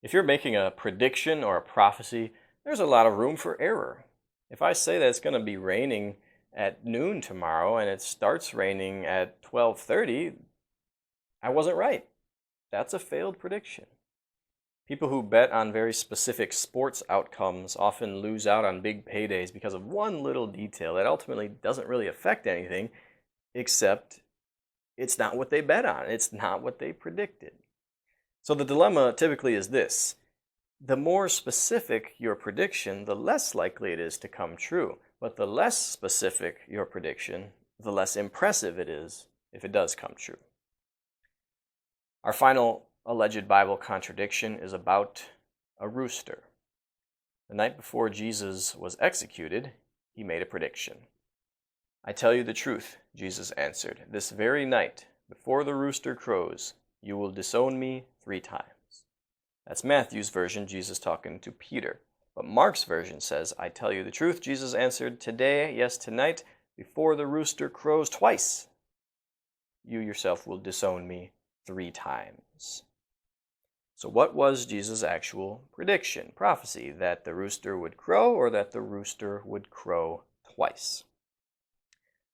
If you're making a prediction or a prophecy, there's a lot of room for error. If I say that it's going to be raining at noon tomorrow and it starts raining at 12:30, I wasn't right. That's a failed prediction. People who bet on very specific sports outcomes often lose out on big paydays because of one little detail that ultimately doesn't really affect anything, except it's not what they bet on. It's not what they predicted. So the dilemma typically is this: the more specific your prediction, the less likely it is to come true. But the less specific your prediction, the less impressive it is if it does come true. Our final alleged Bible contradiction is about a rooster. The night before Jesus was executed, he made a prediction. "I tell you the truth," Jesus answered, "this very night, before the rooster crows, you will disown me 3 times. That's Matthew's version, Jesus talking to Peter. But Mark's version says, "I tell you the truth," Jesus answered, "today, yes, tonight, before the rooster crows twice, you yourself will disown me 3 times. So what was Jesus' actual prediction, prophecy? That the rooster would crow or that the rooster would crow twice?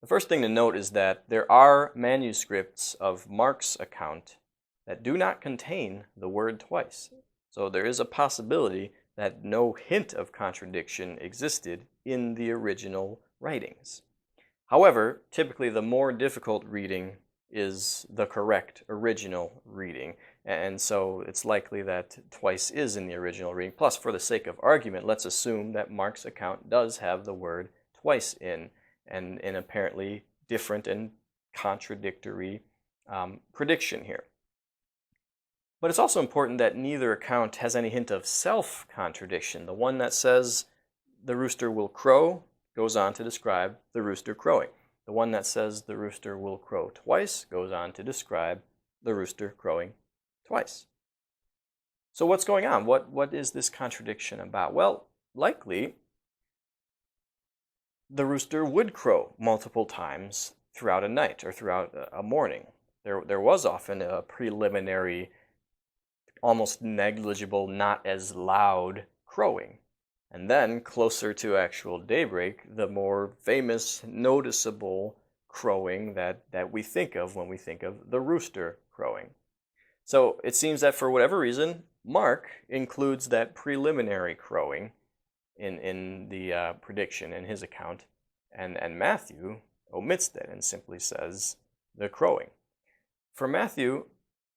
The first thing to note is that there are manuscripts of Mark's account that do not contain the word twice. So there is a possibility that no hint of contradiction existed in the original writings. However, typically the more difficult reading is the correct original reading, and so it's likely that twice is in the original reading. Plus, for the sake of argument, let's assume that Mark's account does have the word twice in, and an apparently different and contradictory prediction here. But it's also important that neither account has any hint of self-contradiction. The one that says the rooster will crow goes on to describe the rooster crowing. The one that says the rooster will crow twice goes on to describe the rooster crowing twice. So what's going on? What is this contradiction about? Well, likely the rooster would crow multiple times throughout a night or throughout a morning. There was often a preliminary, almost negligible, not as loud crowing. And then, closer to actual daybreak, the more famous, noticeable crowing that we think of when we think of the rooster crowing. So it seems that for whatever reason, Mark includes that preliminary crowing in the prediction in his account, and Matthew omits that and simply says the crowing. For Matthew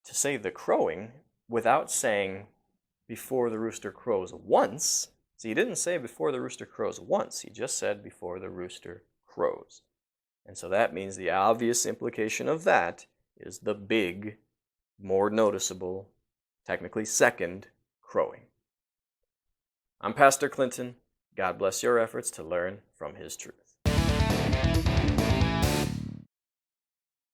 to say the crowing without saying before the rooster crows once, see, he didn't say before the rooster crows once, he just said before the rooster crows. And so that means the obvious implication of that is the big, more noticeable, technically second crowing. I'm Pastor Clinton. God bless your efforts to learn from his truth.